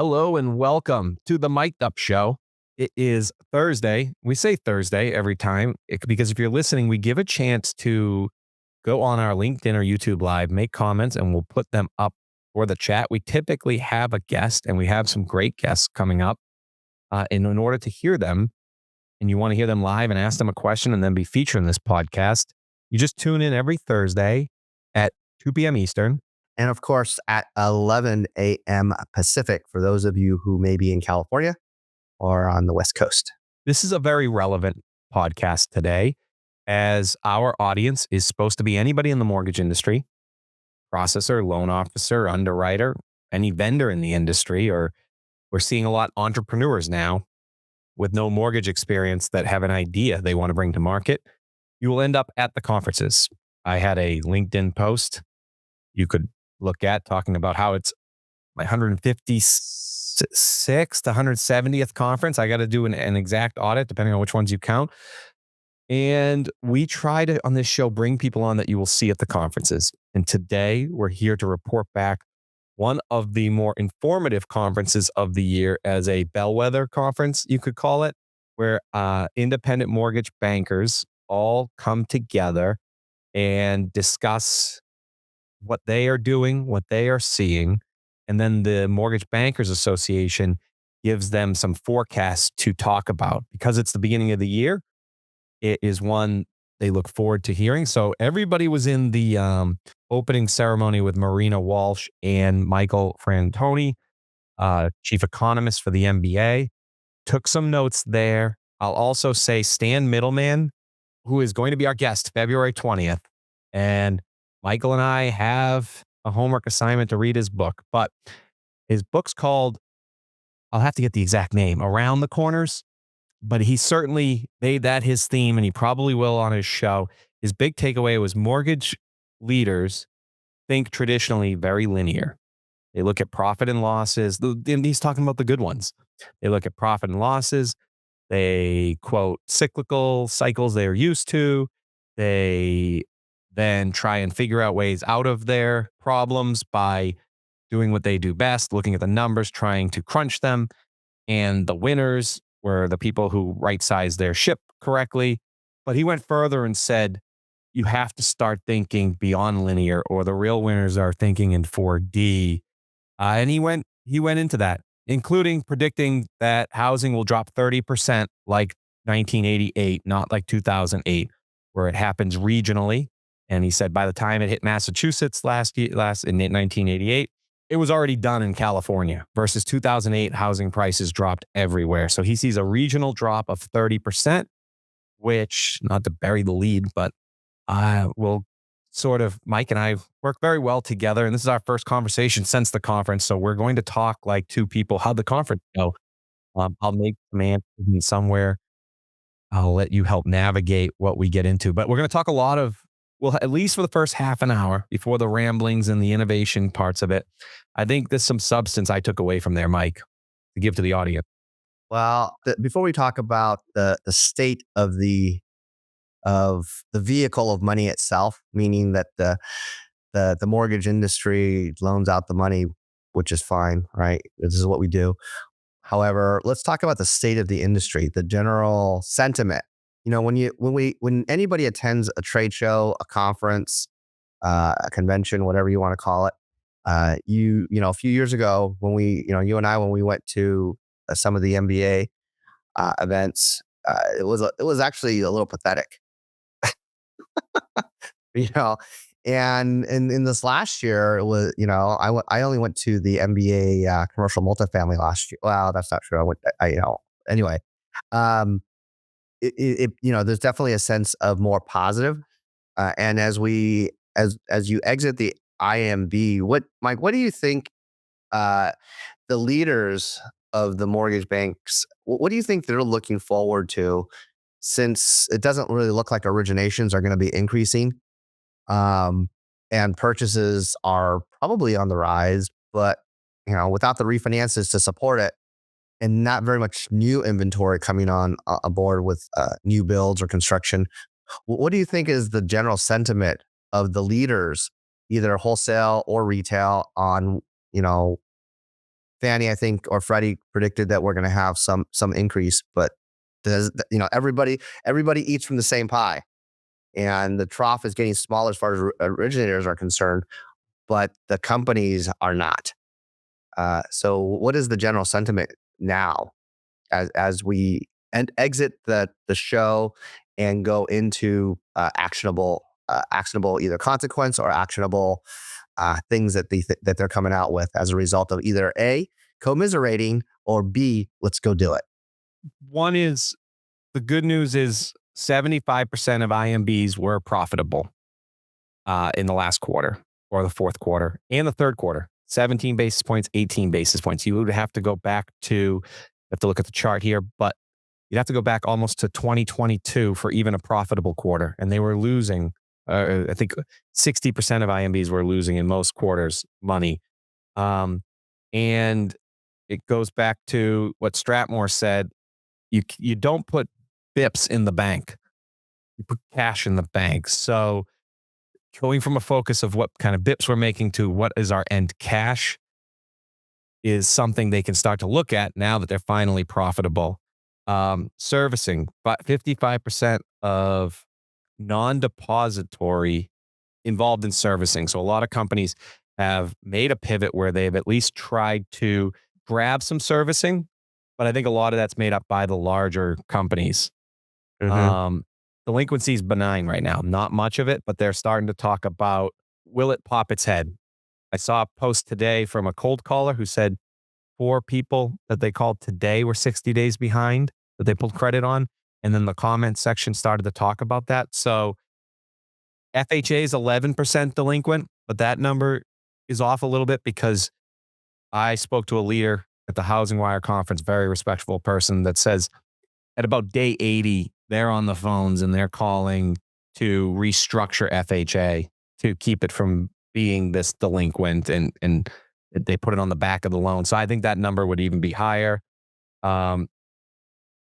Hello and welcome to the MikedUp Show. It is Thursday. We say Thursday every time because if you're listening, we give a chance to go on our LinkedIn or YouTube Live, make comments, and we'll put them up for the chat. We typically have a guest, and we have some great guests coming up. And in order to hear them, and you want to hear them live and ask them a question and then be featured in this podcast, you just tune in every Thursday at 2 p.m. Eastern. And of course, at 11 a.m. Pacific, for those of you who may be in California or on the West Coast. This is a very relevant podcast today, as our audience is supposed to be anybody in the mortgage industry, processor, loan officer, underwriter, any vendor in the industry, or we're seeing a lot of entrepreneurs now with no mortgage experience that have an idea they want to bring to market. You will end up at the conferences. I had a LinkedIn post you could look at talking about how it's my 156th to 170th conference. I got to do an exact audit depending on which ones you count. And we try to, on this show, bring people on that you will see at the conferences. And today we're here to report back one of the more informative conferences of the year as a bellwether conference, you could call it, where independent mortgage bankers all come together and discuss what they are doing, what they are seeing. And then the Mortgage Bankers Association gives them some forecasts to talk about. Because it's the beginning of the year, it is one they look forward to hearing. So everybody was in the opening ceremony with Marina Walsh and Michael Frantoni, chief economist for the MBA. Took some notes there. I'll also say Stan Middleman, who is going to be our guest February 20th. And Michael and I have a homework assignment to read his book, but his book's called, I'll have to get the exact name, Around the Corners, but he certainly made that his theme, and he probably will on his show. His big takeaway was mortgage leaders think traditionally very linear. They look at profit and losses, and he's talking about the good ones. They look at profit and losses. They quote cyclical cycles they're used to. They then try and figure out ways out of their problems by doing what they do best, looking at the numbers, trying to crunch them. And the winners were the people who right-sized their ship correctly. But he went further and said, you have to start thinking beyond linear, or the real winners are thinking in 4D. And he went into that, including predicting that housing will drop 30% like 1988, not like 2008, where it happens regionally. And he said by the time it hit Massachusetts last in 1988, it was already done in California, versus 2008, housing prices dropped everywhere. So he sees a regional drop of 30%, which, not to bury the lead, but will sort of, Mike and I work very well together. And this is our first conversation since the conference. So we're going to talk like two people. How'd the conference go? I'll make some answers somewhere. I'll let you help navigate what we get into. But we're going to talk a lot of, well, at least for the first half an hour before the ramblings and the innovation parts of it. I think there's some substance I took away from there, Mike, to give to the audience. Well, before we talk about the state of the vehicle of money itself, meaning that the mortgage industry loans out the money, which is fine, right? This is what we do. However, let's talk about the state of the industry, the general sentiment. You know, when anybody attends a trade show, a conference, a convention, whatever you want to call it, you know, a few years ago when you and I, when we went to some of the MBA events, it was actually a little pathetic, you know. And in this last year, it was, you know, I only went to the MBA commercial multifamily last year. Well, that's not true. Anyway. You know, there's definitely a sense of more positive. And as you exit the IMB, Mike, what do you think the leaders of the mortgage banks, what do you think they're looking forward to, since it doesn't really look like originations are going to be increasing, and purchases are probably on the rise, but, you know, without the refinances to support it, and not very much new inventory coming on aboard with new builds or construction. What do you think is the general sentiment of the leaders, either wholesale or retail, on, you know, Fannie, I think, or Freddie predicted that we're going to have some increase, but everybody eats from the same pie, and the trough is getting smaller as far as originators are concerned, but the companies are not. So, what is the general sentiment now as we exit the show and go into actionable either consequence or actionable things that that they're coming out with as a result of either A, commiserating, or B, let's go do it. One is the good news is 75% of IMBs were profitable in the last quarter or the fourth quarter and the third quarter. 17 basis points, 18 basis points. You would have to go back to, you have to look at the chart here, but you'd have to go back almost to 2022 for even a profitable quarter. And they were losing, I think 60% of IMBs were losing in most quarters money. And it goes back to what Stratmore said. You don't put bips in the bank. You put cash in the bank. So going from a focus of what kind of bips we're making to what is our end cash is something they can start to look at now that they're finally profitable. Servicing, but 55% of non-depository involved in servicing. So a lot of companies have made a pivot where they've at least tried to grab some servicing, but I think a lot of that's made up by the larger companies. Mm-hmm. Delinquency is benign right now, not much of it, but they're starting to talk about, will it pop its head? I saw a post today from a cold caller who said 4 people that they called today were 60 days behind that they pulled credit on. And then the comment section started to talk about that. So FHA is 11% delinquent, but that number is off a little bit because I spoke to a leader at the Housing Wire conference, very respectful person, that says at about day 80, they're on the phones and they're calling to restructure FHA to keep it from being this delinquent, and they put it on the back of the loan. So I think that number would even be higher. Um,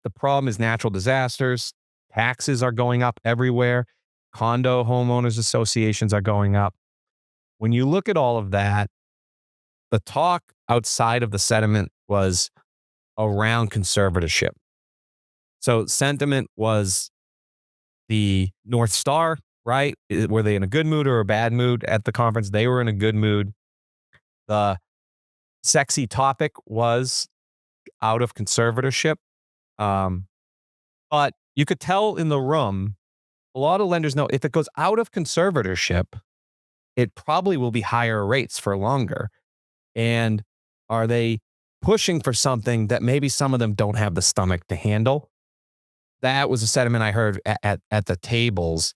the problem is natural disasters. Taxes are going up everywhere. Condo homeowners associations are going up. When you look at all of that, the talk outside of the sentiment was around conservatorship. So sentiment was the North Star, right? Were they in a good mood or a bad mood at the conference? They were in a good mood. The sexy topic was out of conservatorship. Um, but you could tell in the room, a lot of lenders know if it goes out of conservatorship, it probably will be higher rates for longer. And are they pushing for something that maybe some of them don't have the stomach to handle? That was a sentiment I heard at the tables,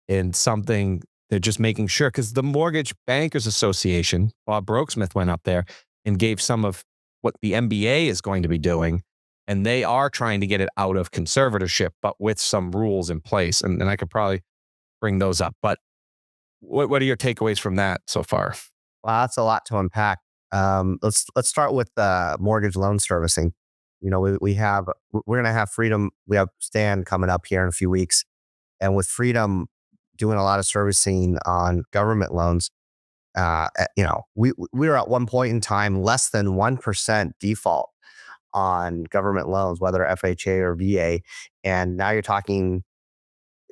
and something they're just making sure, because the Mortgage Bankers Association, Bob Brokesmith, went up there and gave some of what the MBA is going to be doing. And they are trying to get it out of conservatorship, but with some rules in place. And I could probably bring those up. But what are your takeaways from that so far? Wow, that's a lot to unpack. Let's start with mortgage loan servicing. We're gonna have Freedom. We have Stan coming up here in a few weeks, and with Freedom doing a lot of servicing on government loans, we were at one point in time less than 1% default on government loans, whether FHA or VA, and now you're talking.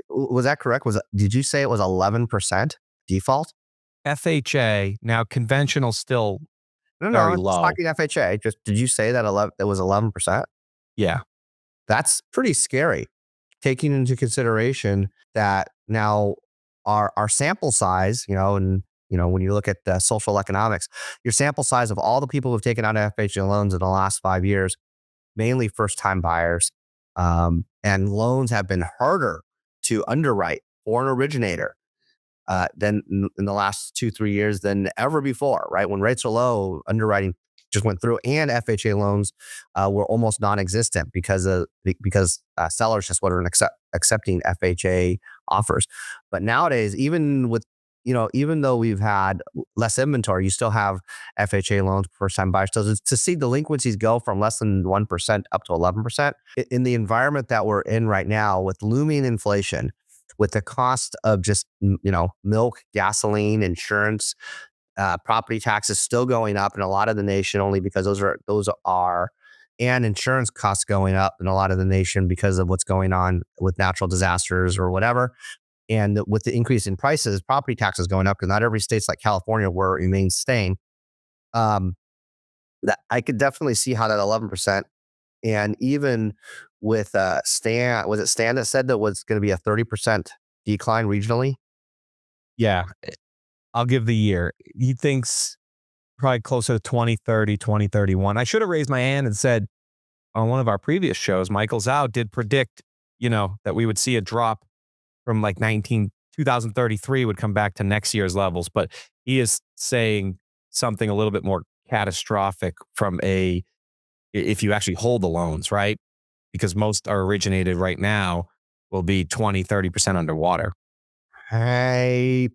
Was that correct? Did you say it was 11% default? FHA, now conventional still No, very I'm just low. talking FHA. Just did you say that 11? It was 11%. Yeah. That's pretty scary, taking into consideration that now our sample size, and when you look at social economics, your sample size of all the people who've taken out FHA loans in the last 5 years, mainly first time buyers, and loans have been harder to underwrite for an originator than in the last 2-3 years than ever before, right? When rates are low, underwriting just went through, and FHA loans were almost non-existent because sellers just weren't accepting FHA offers. But nowadays, even though we've had less inventory, you still have FHA loans for first time buyers. So to see delinquencies go from less than 1% up to 11% in the environment that we're in right now, with looming inflation, with the cost of just milk, gasoline, insurance, property taxes still going up in a lot of the nation only because those are and insurance costs going up in a lot of the nation because of what's going on with natural disasters or whatever. And with the increase in prices, property taxes going up because not every state's like California where it remains staying. Um, that I could definitely see how that 11%, and even with Stan, was it Stan that said that was going to be a 30% decline regionally? Yeah, I'll give the year. He thinks probably closer to 2030, 2031. I should have raised my hand and said on one of our previous shows, Michael Zau did predict, that we would see a drop from like 2033 would come back to next year's levels. But he is saying something a little bit more catastrophic from if you actually hold the loans, right? Because most are originated right now will be 20, 30% underwater. I,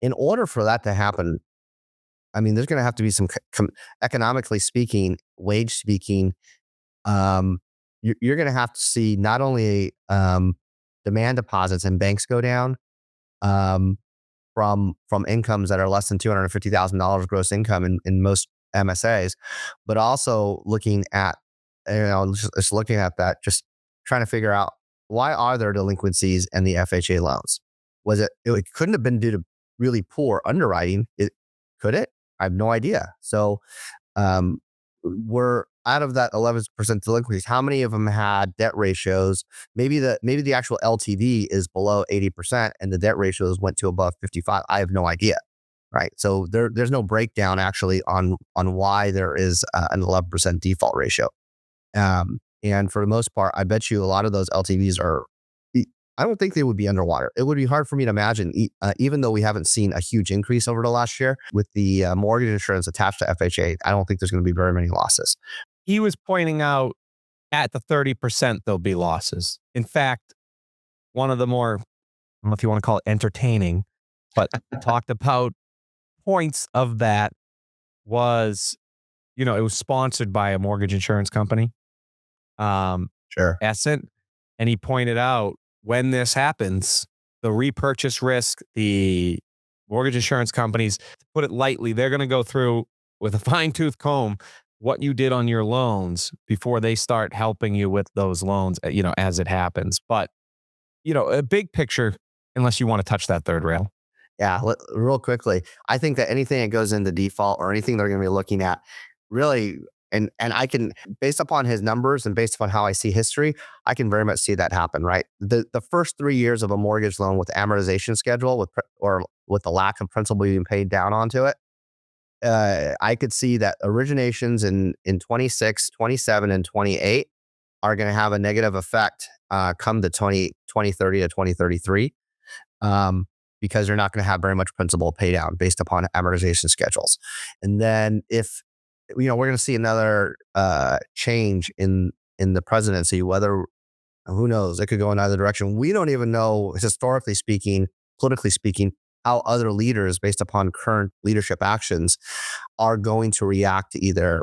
in order for that to happen, I mean, there's going to have to be some economically speaking, wage speaking. You're going to have to see not only demand deposits and banks go down, um, from incomes that are less than $250,000 gross income in most MSAs, but also looking at, just looking at that, just trying to figure out why are there delinquencies in the FHA loans? It couldn't have been due to really poor underwriting. Could it? I have no idea. So um, we're out of that 11% delinquencies. How many of them had debt ratios? Maybe the actual LTV is below 80% and the debt ratios went to above 55. I have no idea. Right. So there's no breakdown actually on why there is an 11% default ratio. And for the most part, I bet you a lot of those LTVs are, I don't think they would be underwater. It would be hard for me to imagine, even though we haven't seen a huge increase over the last year with the mortgage insurance attached to FHA, I don't think there's going to be very many losses. He was pointing out at the 30%, there'll be losses. In fact, one of the more, I don't know if you want to call it entertaining, but talked about points of that was, it was sponsored by a mortgage insurance company, Sure. Essent. And he pointed out when this happens, the repurchase risk, the mortgage insurance companies, to put it lightly, they're going to go through with a fine tooth comb what you did on your loans before they start helping you with those loans, as it happens. But, a big picture, unless you want to touch that third rail. Yeah, real quickly, I think that anything that goes into default or anything they're going to be looking at, really, and I can, based upon his numbers and based upon how I see history, I can very much see that happen. Right, the first 3 years of a mortgage loan with amortization schedule or with the lack of principal being paid down onto it, I could see that originations in 26, 27, and 28 are going to have a negative effect come to 2030 to 2033. Because they're not going to have very much principal pay down based upon amortization schedules. And then if, we're going to see another change in the presidency, whether, who knows, it could go in either direction. We don't even know, historically speaking, politically speaking, how other leaders, based upon current leadership actions, are going to react to either,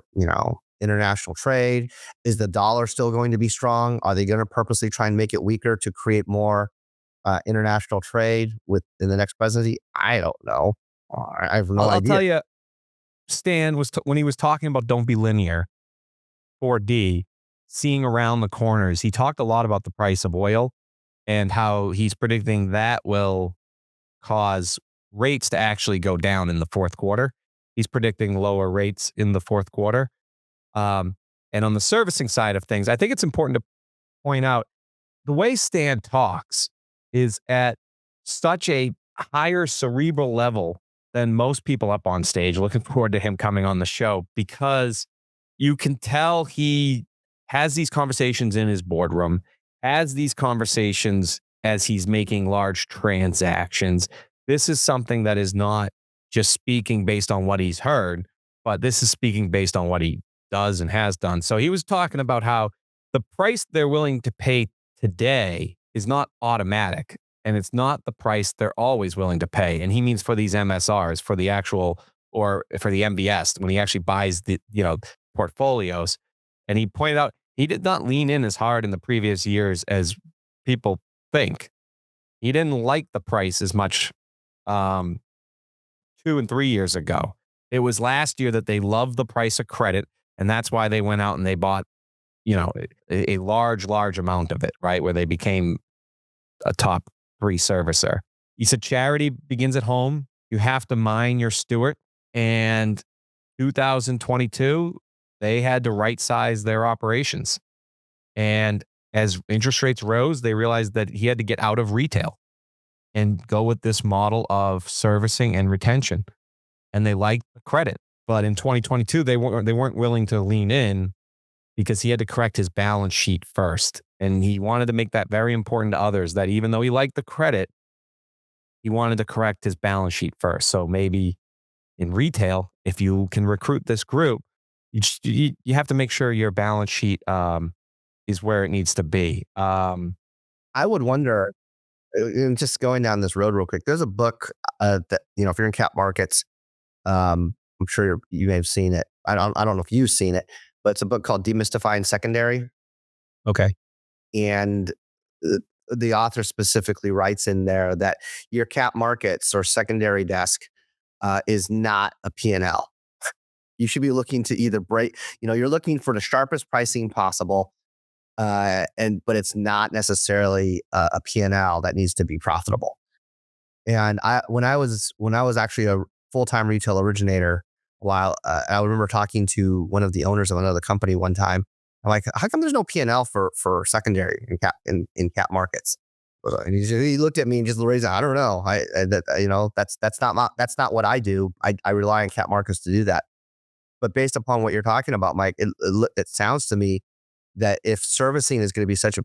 international trade. Is the dollar still going to be strong? Are they going to purposely try and make it weaker to create more international trade in the next presidency? I don't know. I have no I'll idea. tell you, Stan when he was talking about don't be linear, 4D, seeing around the corners, he talked a lot about the price of oil and how he's predicting that will cause rates to actually go down in the fourth quarter. He's predicting lower rates in the fourth quarter. And on the servicing side of things, I think it's important to point out the way Stan talks is at such a higher cerebral level than most people up on stage. Looking forward to him coming on the show because you can tell he has these conversations in his boardroom, has these conversations as he's making large transactions. This is something that is not just speaking based on what he's heard, but this is speaking based on what he does and has done. So he was talking about how the price they're willing to pay today is not automatic and it's not the price they're always willing to pay. And he means for these MSRs, for the actual, or for the MBS, when he actually buys the, portfolios. And he pointed out he did not lean in as hard in the previous years as people think. He didn't like the price as much, to 2 and 3 years ago. It was last year that they loved the price of credit, and that's why they went out and they bought, a large amount of it, right? Where they became a top 3 servicer. He said charity begins at home. You have to mind your steward. And 2022, they had to right size their operations. And as interest rates rose, they realized that he had to get out of retail and go with this model of servicing and retention. And they liked the credit. But in 2022, they weren't willing to lean in because he had to correct his balance sheet first. And he wanted to make that very important to others, that even though he liked the credit, he wanted to correct his balance sheet first. So maybe in retail, if you can recruit this group, you have to make sure your balance sheet is where it needs to be. I would wonder, and just going down this road real quick, there's a book that, if you're in cap markets, I'm sure you may have seen it. I don't know if you've seen it, but it's a book called Demystifying Secondary. Okay. And uh, the author specifically writes in there that your cap markets or secondary desk is not a P&L. You should be looking to either you're looking for the sharpest pricing possible, but it's not necessarily a P&L that needs to be profitable. And when I was actually a full-time retail originator, I remember talking to one of the owners of another company one time. I'm like, how come there's no P&L for secondary in cap markets? And he looked at me and just raised, I don't know. That's not what I do. I rely on cap markets to do that. But based upon what you're talking about, Mike, it sounds to me that if servicing is going to be such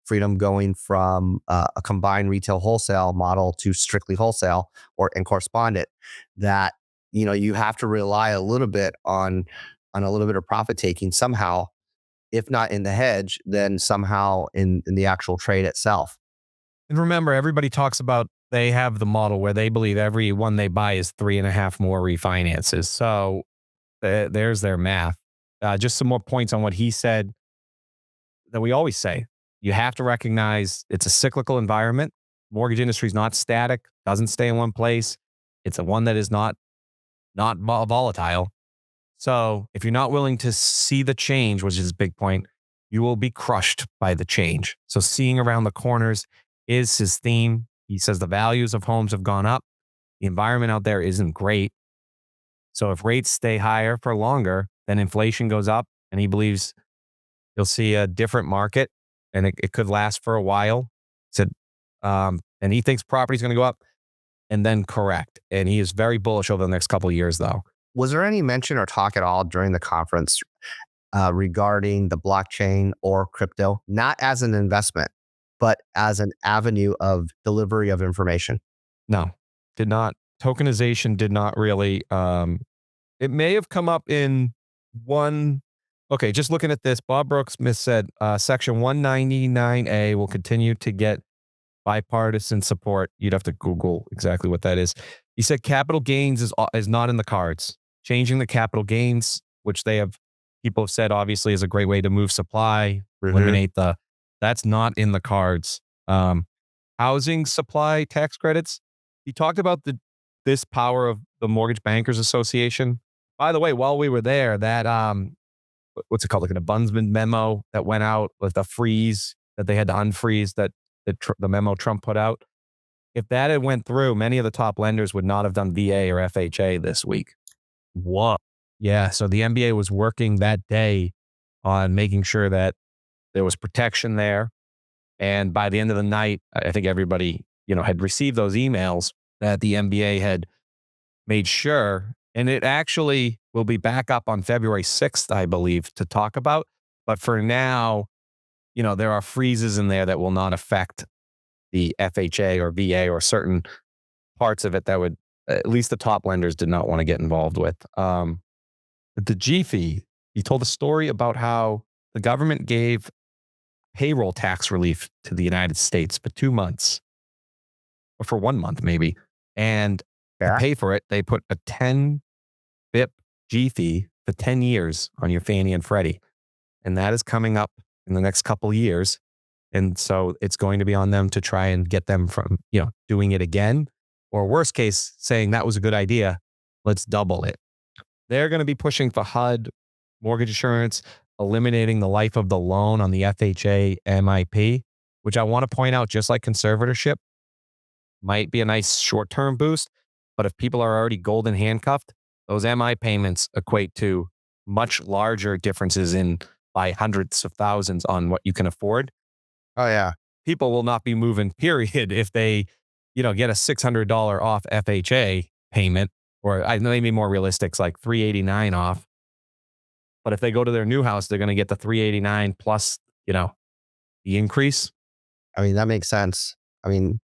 freedom going from a combined retail wholesale model to strictly wholesale and correspondent, that you have to rely a little bit on a little bit of profit taking somehow, if not in the hedge, then somehow in the actual trade itself. And remember, everybody talks about they have the model where they believe every one they buy is 3.5 more refinances. So there's their math. Just some more points on what he said that we always say. You have to recognize it's a cyclical environment. Mortgage industry is not static, doesn't stay in one place. It's a one that is not volatile. So if you're not willing to see the change, which is a big point, you will be crushed by the change. So seeing around the corners is his theme. He says the values of homes have gone up. The environment out there isn't great. So if rates stay higher for longer, then inflation goes up, and he believes you'll see a different market, and it could last for a while. Said, and he thinks property is going to go up and then correct. And he is very bullish over the next couple of years, though. Was there any mention or talk at all during the conference regarding the blockchain or crypto, not as an investment, but as an avenue of delivery of information? No, did not. Tokenization did not really. It may have come up in one. Okay, just looking at this, Bob Brooks-Smith said Section 199A will continue to get bipartisan support. You'd have to Google exactly what that is. He said capital gains is not in the cards. Changing the capital gains, which people have said obviously is a great way to move supply, eliminate that's not in the cards. Housing supply tax credits. He talked about this power of the Mortgage Bankers Association. By the way, while we were there, that what's it called, like an abundance memo that went out with the freeze that they had to unfreeze that the memo Trump put out. If that had went through, many of the top lenders would not have done VA or FHA this week. What? Yeah, so the MBA was working that day on making sure that there was protection there. And by the end of the night, I think everybody, had received those emails that the MBA had made sure. And it actually will be back up on February 6th, I believe, to talk about. But for now, there are freezes in there that will not affect the FHA or VA or certain parts of it that would, at least the top lenders did not want to get involved with. The G fee, he told a story about how the government gave payroll tax relief to the United States for 2 months, or for 1 month maybe. And to pay for it, they put a 10 BIP G fee for 10 years on your Fannie and Freddie. And that is coming up in the next couple of years. And so it's going to be on them to try and get them from, doing it again. or worst case, saying that was a good idea, let's double it. They're going to be pushing for HUD, mortgage insurance, eliminating the life of the loan on the FHA MIP, which I want to point out, just like conservatorship, might be a nice short-term boost. But if people are already golden handcuffed, those MI payments equate to much larger differences in by hundreds of thousands on what you can afford. Oh yeah. People will not be moving, period, if they, get a $600 off FHA payment, or I know maybe more realistic, it's like $389 off. But if they go to their new house, they're going to get the $389 plus, the increase. I mean, that makes sense. I mean,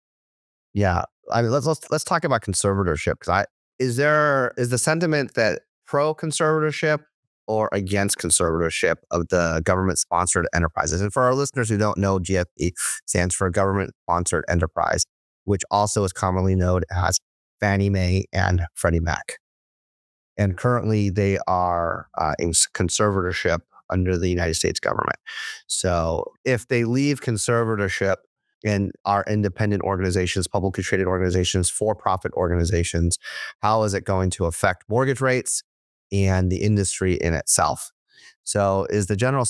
yeah. I mean, let's talk about conservatorship, because is the sentiment that pro conservatorship or against conservatorship of the government sponsored enterprises? And for our listeners who don't know, GSE stands for government sponsored enterprise, which also is commonly known as Fannie Mae and Freddie Mac. And currently they are in conservatorship under the United States government. So if they leave conservatorship and are independent organizations, publicly traded organizations, for-profit organizations, how is it going to affect mortgage rates and the industry in itself? So is the general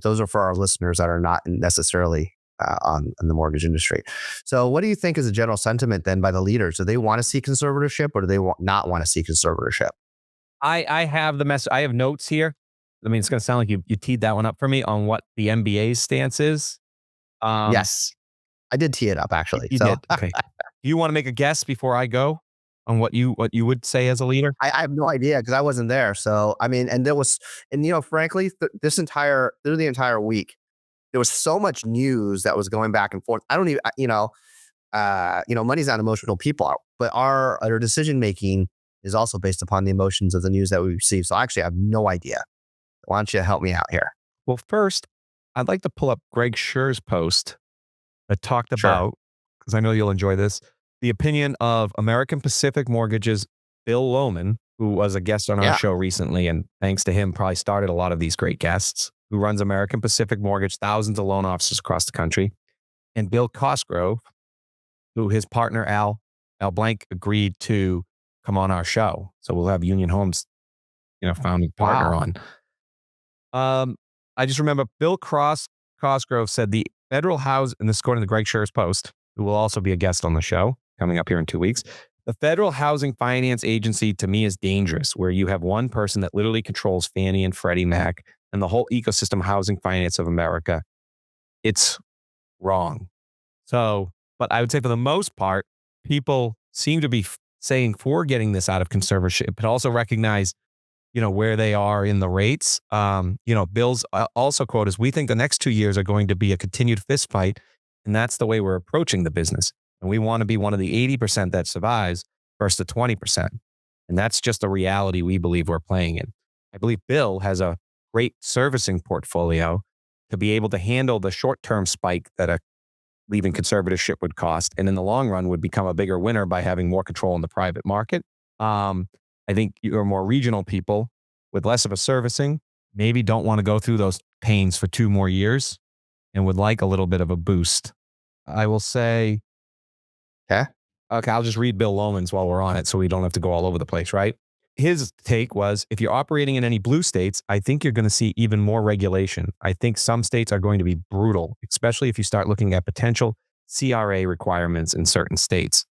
those are for our listeners that are not necessarily on in the mortgage industry. So what do you think is the general sentiment then by the leaders? Do they want to see conservatorship, or do they not want to see conservatorship? I have the mess. I have notes here. I mean, it's going to sound like you teed that one up for me on what the MBA's stance is. Um, Yes, I did tee it up you, actually. you So did. Okay. Do you want to make a guess before I go on what you would say as a leader? I have no idea because I wasn't there. So I mean, and there was, and frankly, through the entire week, there was so much news that was going back and forth. I don't even, money's not emotional people, but our decision making is also based upon the emotions of the news that we receive. So actually, I have no idea. Why don't you help me out here? Well, first, I'd like to pull up Greg Scher's post that talked Sure. about, because I know you'll enjoy this, the opinion of American Pacific Mortgage's Bill Lohman, who was a guest on our Yeah. show recently, and thanks to him, probably started a lot of these great guests, who runs American Pacific Mortgage, thousands of loan officers across the country, and Bill Cosgrove, who his partner Al Blank agreed to come on our show. So we'll have Union Homes, founding partner Wow. on. I just remember Cosgrove said the federal house, and this is according to Greg Scher's post, who will also be a guest on the show coming up here in 2 weeks. The Federal Housing Finance Agency to me is dangerous, where you have one person that literally controls Fannie and Freddie Mac and the whole ecosystem housing finance of America. It's wrong. So, but I would say for the most part, people seem to be saying for getting this out of conservatorship, but also recognize where they are in the rates. Bill's also quote is, we think the next 2 years are going to be a continued fist fight. And that's the way we're approaching the business. And we want to be one of the 80% that survives versus the 20%. And that's just a reality we believe we're playing in. I believe Bill has a great servicing portfolio to be able to handle the short-term spike that a leaving conservatorship would cost. And in the long run would become a bigger winner by having more control in the private market. I think you're more regional people with less of a servicing, maybe don't want to go through those pains for 2 more years and would like a little bit of a boost. I will say, Okay. okay, I'll just read Bill Lohman's while we're on it so we don't have to go all over the place, right? His take was, if you're operating in any blue states, I think you're going to see even more regulation. I think some states are going to be brutal, especially if you start looking at potential CRA requirements in certain states.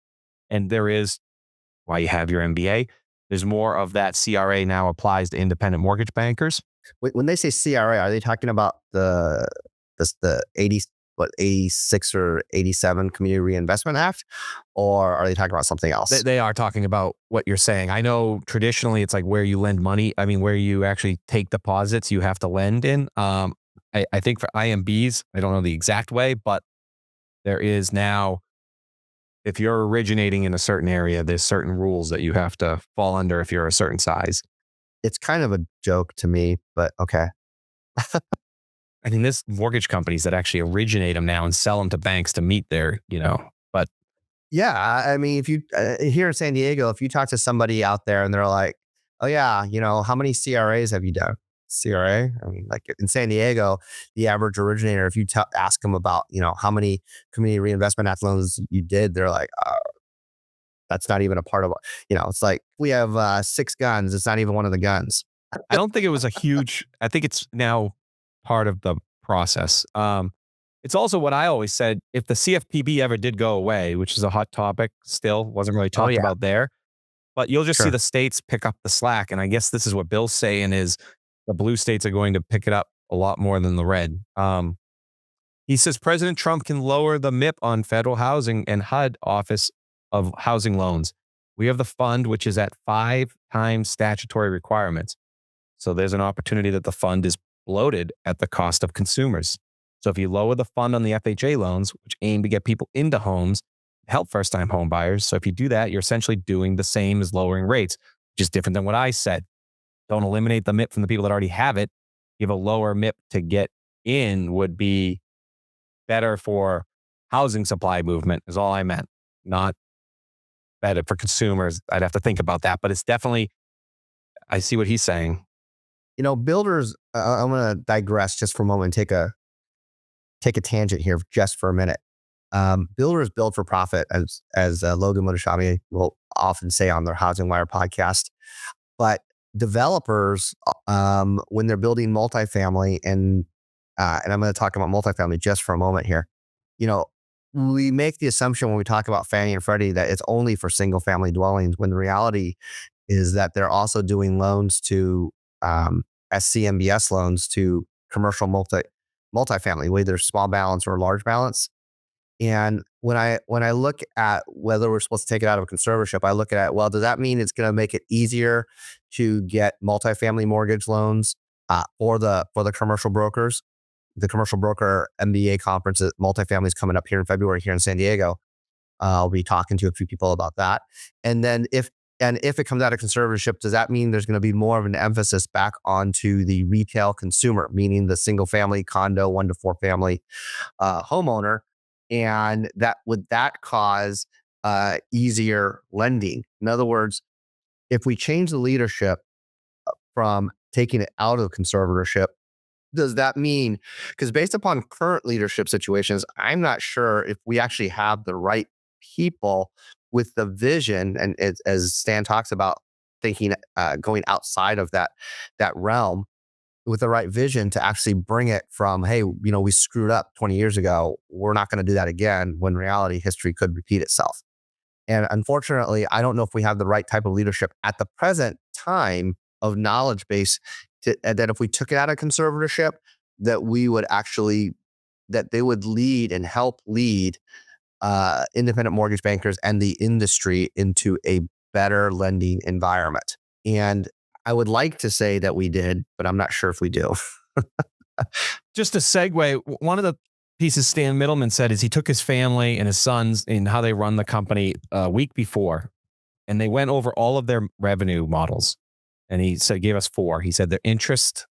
And there is, why you have your MBA, there's more of that CRA now applies to independent mortgage bankers. When they say CRA, are they talking about the 86 or 87 Community Reinvestment Act, or are they talking about something else? They are talking about what you're saying. I know traditionally it's like where you lend money. I mean, where you actually take deposits, you have to lend in. I think for IMBs, I don't know the exact way, but there is now, if you're originating in a certain area, there's certain rules that you have to fall under if you're a certain size. It's kind of a joke to me, but okay. I mean, there's mortgage companies that actually originate them now and sell them to banks to meet their, but Yeah, I mean, if you here in San Diego, if you talk to somebody out there and they're like, "Oh yeah, how many CRAs have you done?" CRA? I mean, like in San Diego, the average originator, if you ask them about, how many Community Reinvestment Act loans you did, they're like, That's not even a part of, it's like we have 6 guns. It's not even one of the guns. I don't think it was a huge, I think it's now part of the process. It's also what I always said, if the CFPB ever did go away, which is a hot topic still, wasn't really Oh talked yeah, about there, but you'll just see sure. the states pick up the slack. And I guess this is what Bill's saying is the blue states are going to pick it up a lot more than the red. He says President Trump can lower the MIP on federal housing and HUD Office of Housing Loans. We have the fund, which is at 5 times statutory requirements. So there's an opportunity that the fund is bloated at the cost of consumers. So if you lower the fund on the FHA loans, which aim to get people into homes, help first-time home buyers. So if you do that, you're essentially doing the same as lowering rates, which is different than what I said. Don't eliminate the MIP from the people that already have it. Give a lower MIP to get in would be better for housing supply movement is all I meant, not better for consumers. I'd have to think about that, but it's definitely, I see what he's saying. Builders. I'm going to digress just for a moment and take a tangent here just for a minute. Builders build for profit, as Logan Motoshami will often say on their Housing Wire podcast. But developers, when they're building multifamily, and I'm going to talk about multifamily just for a moment here. We make the assumption when we talk about Fannie and Freddie that it's only for single family dwellings, when the reality is that they're also doing loans to SCMBS loans to commercial multifamily, whether small balance or large balance. And when I look at whether we're supposed to take it out of a conservatorship, I look at, well, does that mean it's going to make it easier to get multifamily mortgage loans for the commercial brokers? The commercial broker MBA conference at multifamily is coming up here in February here in San Diego. I'll be talking to a few people about that. And then if it comes out of conservatorship, does that mean there's going to be more of an emphasis back onto the retail consumer, meaning the single family condo, 1 to 4 family homeowner? And that would that cause easier lending? In other words, if we change the leadership from taking it out of conservatorship, does that mean, because based upon current leadership situations, I'm not sure if we actually have the right people with the vision, and as Stan talks about, thinking going outside of that realm, with the right vision to actually bring it from, hey, we screwed up 20 years ago, we're not going to do that again, when reality, history could repeat itself. And unfortunately, I don't know if we have the right type of leadership at the present time of knowledge base that if we took it out of conservatorship, that we would actually, that they would lead and help lead independent mortgage bankers and the industry into a better lending environment. And I would like to say that we did, but I'm not sure if we do. Just a segue, one of the pieces Stan Middleman said is he took his family and his sons in how they run the company a week before, and they went over all of their revenue models. And he said, gave us 4. He said their interest,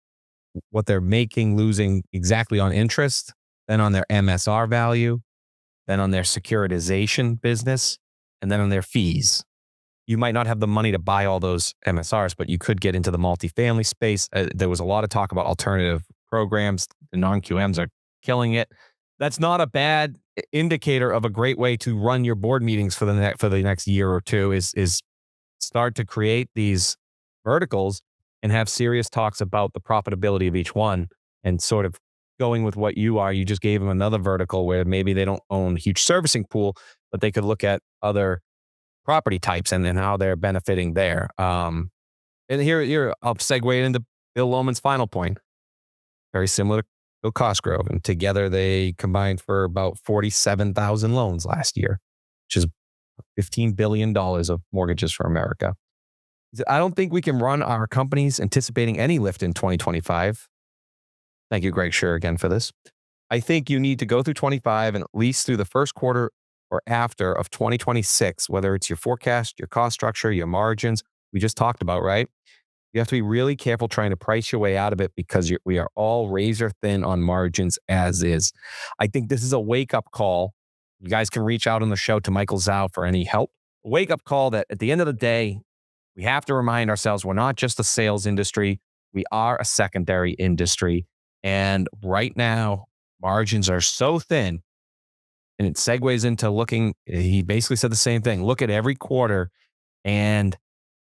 what they're making, losing exactly on interest, then on their MSR value, then on their securitization business, and then on their fees. You might not have the money to buy all those MSRs, but you could get into the multifamily space. There was a lot of talk about alternative programs. The non-QMs are killing it. That's not a bad indicator of a great way to run your board meetings for the next year or two. Is start to create these verticals and have serious talks about the profitability of each one, and sort of going with what you are. You just gave them another vertical where maybe they don't own a huge servicing pool, but they could look at other property types and how they're benefiting there. And here I'll segue into Bill Lohman's final point. Very similar to Bill Cosgrove, and together they combined for about 47,000 loans last year, which is $15 billion of mortgages for America. He said, I don't think we can run our companies anticipating any lift in 2025. Thank you, Greg Scher, again for this. I think you need to go through 25 and at least through the first quarter or after of 2026, whether it's your forecast, your cost structure, your margins, we just talked about, right? You have to be really careful trying to price your way out of it, because we are all razor thin on margins as is. I think this is a wake-up call. You guys can reach out on the show to Michael Zau for any help. A wake-up call that at the end of the day, we have to remind ourselves we're not just a sales industry. We are a secondary industry. And right now, margins are so thin And it segues into looking, he basically said the same thing. Look at every quarter and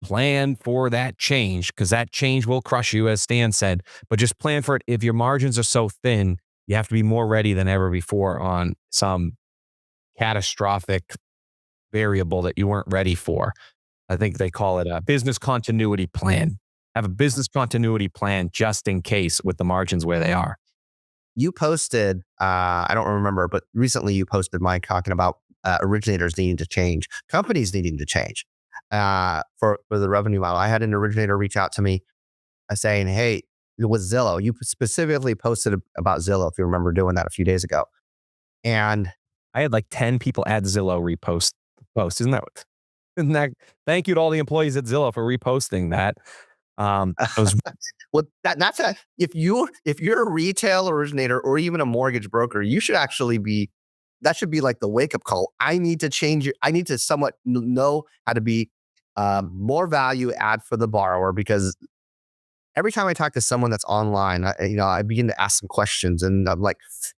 plan for that change, because that change will crush you, as Stan said, but just plan for it. If your margins are so thin, you have to be more ready than ever before on some catastrophic variable that you weren't ready for. I think they call it a business continuity plan. Have a business continuity plan just in case with the margins where they are. You posted, I don't remember, but recently you posted, Mike, talking about originators needing to change, companies needing to change for the revenue model. I had an originator reach out to me saying, hey, with Zillow, you specifically posted about Zillow, if you remember doing that a few days ago. And I had like 10 people at Zillow repost the post. Isn't that, thank you to all the employees at Zillow for reposting that. It was well, that's a, if you're a retail originator or even a mortgage broker, you should actually be, that should be like the wake up call. I need to change it. I need to somewhat know how to be more value add for the borrower, because every time I talk to someone that's online, I begin to ask some questions, and I'm like,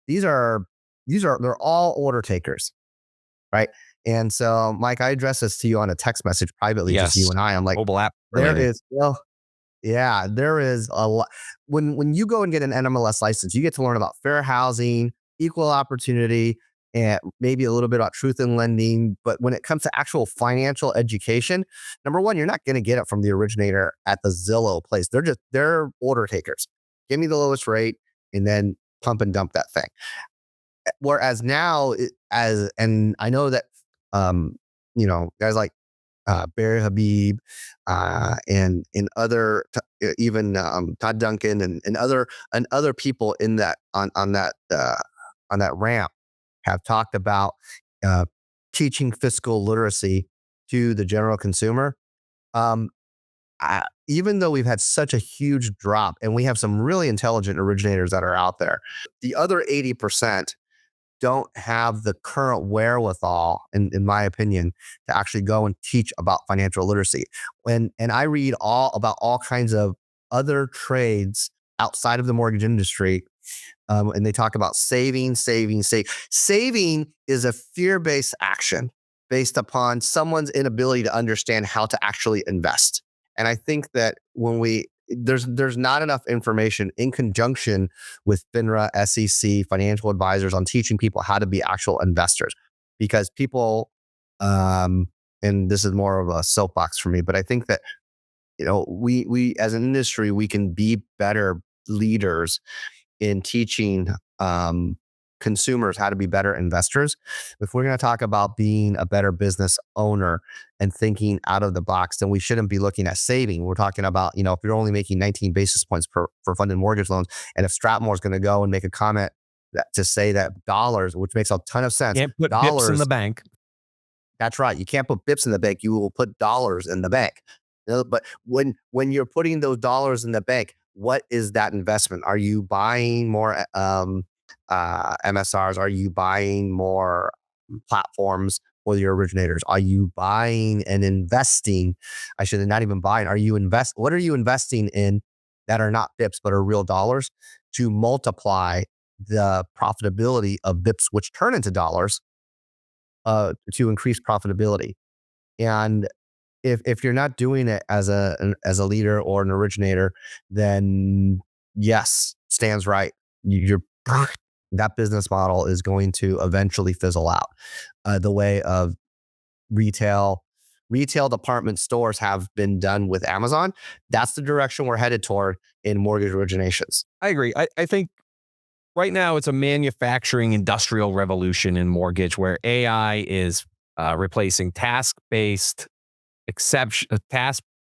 they're all order takers, right? And so, Mike, I address this to you on a text message privately, just you yes, and I. I'm like, mobile app for there everything. is well, yeah, there is a lot. When you go and get an NMLS license, you get to learn about fair housing, equal opportunity, and maybe a little bit about truth in lending. But when it comes to actual financial education, number one, you're not going to get it from the originator at the Zillow place. They're order takers. Give me the lowest rate and then pump and dump that thing. Whereas now, and I know that guys like Barry Habib, and other even Todd Duncan and other people in that on that ramp have talked about uh, teaching fiscal literacy to the general consumer. Um, Even though we've had such a huge drop, and we have some really intelligent originators that are out there, the other 80% don't have the current wherewithal, in my opinion, to actually go and teach about financial literacy. And I read all about all kinds of other trades outside of the mortgage industry, and they talk about saving, saving, save. Saving is a fear-based action based upon someone's inability to understand how to actually invest. And I think that there's not enough information in conjunction with FINRA, SEC, financial advisors on teaching people how to be actual investors, because people, and this is more of a soapbox for me, but I think that we as an industry, we can be better leaders in teaching consumers how to be better investors. If we're going to talk about being a better business owner and thinking out of the box, then we shouldn't be looking at saving. We're talking about, if you're only making 19 basis points for funded mortgage loans, and if Strathmore is going to go and make a comment to say that dollars, which makes a ton of sense, Can't put bips in the dollars, bank. that's right. You can't put bips in the bank. You will put dollars in the bank. But when you're putting those dollars in the bank, what is that investment? Are you buying more MSRs? Are you buying more platforms for your originators? Are you buying and investing? I should not even buying. What are you investing in that are not bips but are real dollars to multiply the profitability of bips, which turn into dollars, to increase profitability? And if you're not doing it as a leader or an originator, then yes, Stan's right. You're that business model is going to eventually fizzle out. The way of retail department stores have been done with Amazon. That's the direction we're headed toward in mortgage originations. I agree. I think right now it's a manufacturing industrial revolution in mortgage where AI is replacing task-based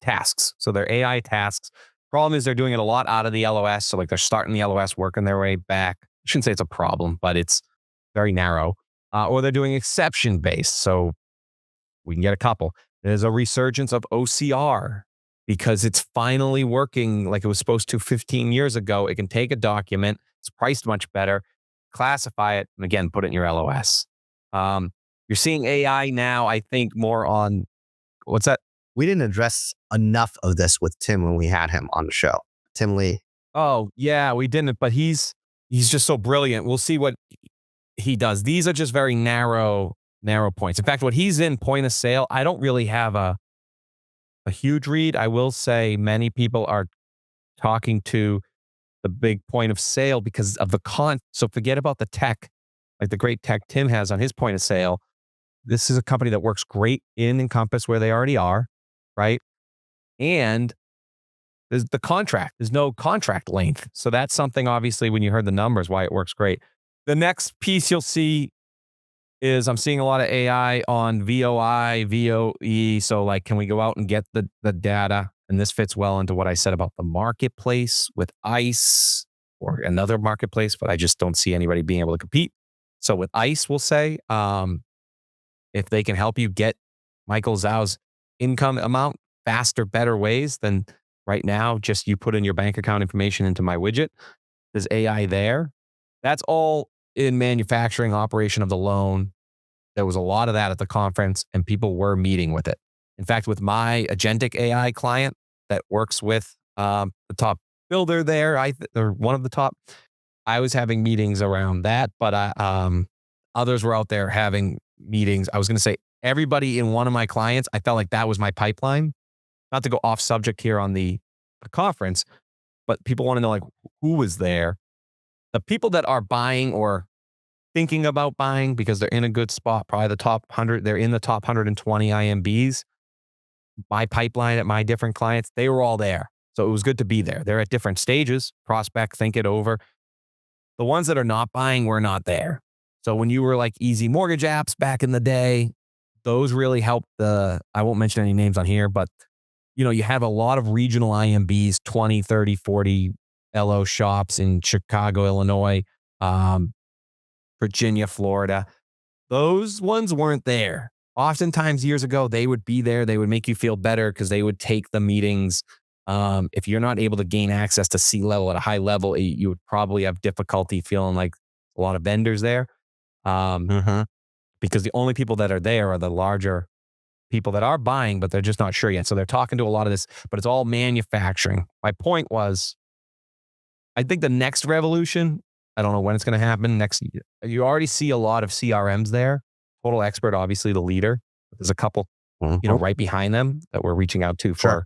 tasks. So they're AI tasks. Problem is they're doing it a lot out of the LOS. So like they're starting the LOS, working their way back. I shouldn't say it's a problem, but it's very narrow. Or they're doing exception based. So we can get a couple. There's a resurgence of OCR because it's finally working like it was supposed to 15 years ago. It can take a document, it's priced much better, classify it, and again, put it in your LOS. You're seeing AI now, I think, more on what's that? We didn't address enough of this with Tim when we had him on the show. Tim Lee. Oh, yeah, we didn't, but he's just so brilliant. We'll see what He does. These are just very narrow points. In fact, what he's in point of sale, I don't really have a huge read. I will say many people are talking to the big point of sale because of the so forget about the tech, like the great tech Tim has on his point of sale. This is a company that works great in Encompass where they already are, right? And there's the contract. There's no contract length. So that's something, obviously, when you heard the numbers, why it works great. The next piece you'll see is I'm seeing a lot of AI on VOI, VOE. So, like, can we go out and get the data? And this fits well into what I said about the marketplace with ICE or another marketplace, but I just don't see anybody being able to compete. So with ICE, we'll say, if they can help you get Michael Zau's income amount faster, better ways than right now, just you put in your bank account information into my widget. There's AI there. That's all in manufacturing operation of the loan. There was a lot of that at the conference, and people were meeting with it. In fact, with my agentic AI client that works with the top builder there, or one of the top, I was having meetings around that, but others were out there having meetings. I was going to say everybody in one of my clients, I felt like that was my pipeline. Not to go off subject here on the conference, but people want to know, like, who was there. The people that are buying or thinking about buying because they're in a good spot, probably the top 100, they're in the top 120 IMBs. My pipeline at my different clients, they were all there. So it was good to be there. They're at different stages, prospect, think it over. The ones that are not buying were not there. So when you were like easy mortgage apps back in the day, those really helped I won't mention any names on here, but you have a lot of regional IMBs, 20, 30, 40 LO shops in Chicago, Illinois, Virginia, Florida. Those ones weren't there. Oftentimes years ago, they would be there. They would make you feel better because they would take the meetings. If you're not able to gain access to C-level at a high level, you would probably have difficulty feeling like a lot of vendors there. Um, Mhm. because the only people that are there are the larger people that are buying, but they're just not sure yet. So they're talking to a lot of this, but it's all manufacturing. My point was, I think the next revolution, I don't know when it's going to happen next year. You already see a lot of CRMs there. Total Expert, obviously the leader. There's a couple, Mhm. right behind them that we're reaching out to Sure.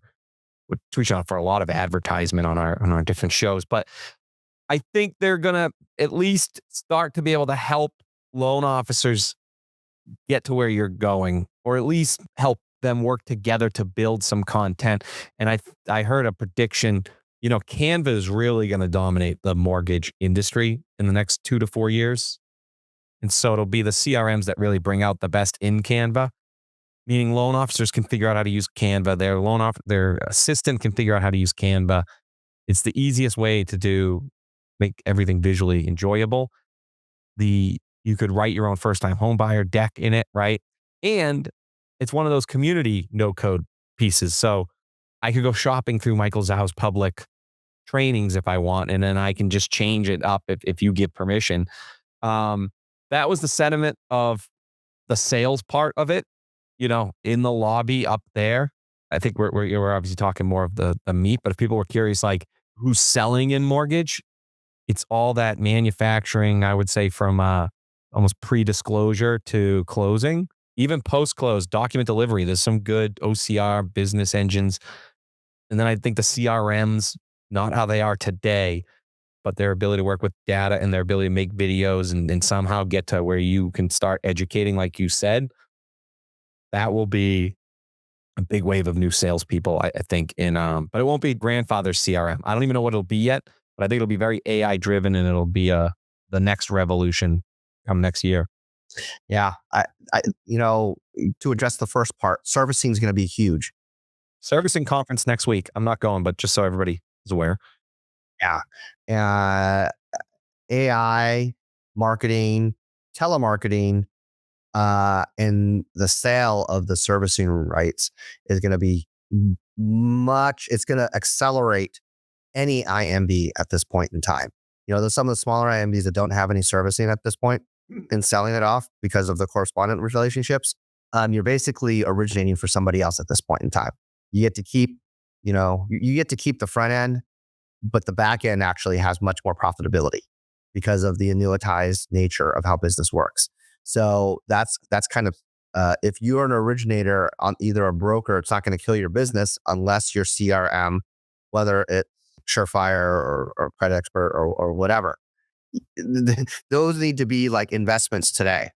for a lot of advertisement on our different shows. But I think they're going to at least start to be able to help loan officers get to where you're going, or at least help them work together to build some content. And I heard a prediction, Canva is really going to dominate the mortgage industry in the next 2 to 4 years. And so it'll be the CRMs that really bring out the best in Canva, meaning loan officers can figure out how to use Canva. Their assistant can figure out how to use Canva. It's the easiest way to make everything visually enjoyable. You could write your own first time home buyer deck in it, right? And it's one of those community no code pieces. So I could go shopping through Michael Zau's public trainings if I want, and then I can just change it up if you give permission. Um, that was the sentiment of the sales part of it, in the lobby up there. I think we're obviously talking more of the meat, but if people were curious, like who's selling in mortgage, it's all that manufacturing, I would say, from almost pre-disclosure to closing, even post-close, document delivery. There's some good OCR business engines. And then I think the CRMs, not how they are today, but their ability to work with data and their ability to make videos and somehow get to where you can start educating, like you said, that will be a big wave of new salespeople, I think, but it won't be grandfather's CRM. I don't even know what it'll be yet, but I think it'll be very AI driven and it'll be the next revolution come next year. Yeah. I, to address the first part, servicing is going to be huge. Servicing conference next week. I'm not going, but just so everybody is aware. Yeah. Uh, AI, marketing, telemarketing, and the sale of the servicing rights is going to be it's going to accelerate any IMB at this point in time. There's some of the smaller IMBs that don't have any servicing at this point and selling it off because of the correspondent relationships. You're basically originating for somebody else at this point in time. You get to keep, you get to keep the front end, but the back end actually has much more profitability. because of the annuitized nature of how business works. So that's kind of if you're an originator on either a broker, it's not going to kill your business unless your CRM, whether it's Surefire or Credit Expert or whatever, those need to be like investments today.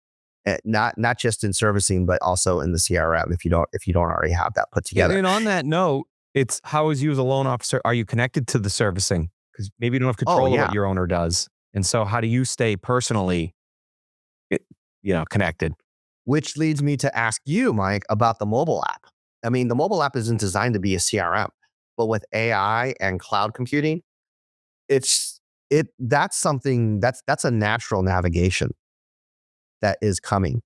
Not just in servicing, but also in the CRM. If you don't already have that put Yeah, together. and on that note, it's how is you as a loan officer, are you connected to the servicing? Because maybe you don't have Oh control of what yeah, your owner does. And so how do you stay personally, eh, connected? which leads me to ask you, Mike, about the mobile app. I mean, the mobile app isn't designed to be a CRM, but with AI and cloud computing, it's that's something that's a natural navigation that is coming.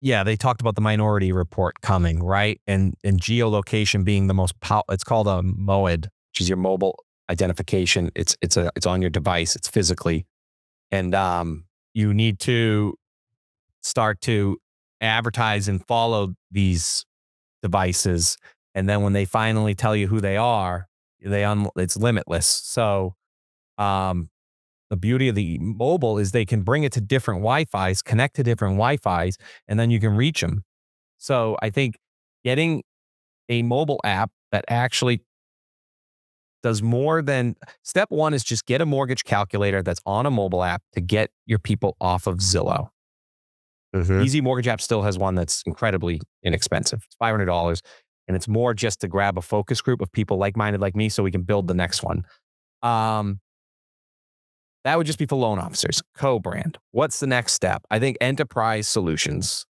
Yeah, they talked about the minority report coming, right? And geolocation being the most it's called a MOID, which is your mobile identification. It's on your device, it's physically. And you need to start to advertise and follow these devices. And then when they finally tell you who they are, it's limitless. So um the beauty of the mobile is they can bring it to different Wi-Fis, connect to different Wi-Fis, and then you can reach them. So I think getting a mobile app that actually does more than step one is just get a mortgage calculator that's on a mobile app to get your people off of Zillow. Hmm. Easy Mortgage app still has one that's incredibly inexpensive. It's $500. And it's more just to grab a focus group of people like-minded like me so we can build the next one. Um, that would just be for loan officers. Co-brand. What's the next step? I think enterprise solutions,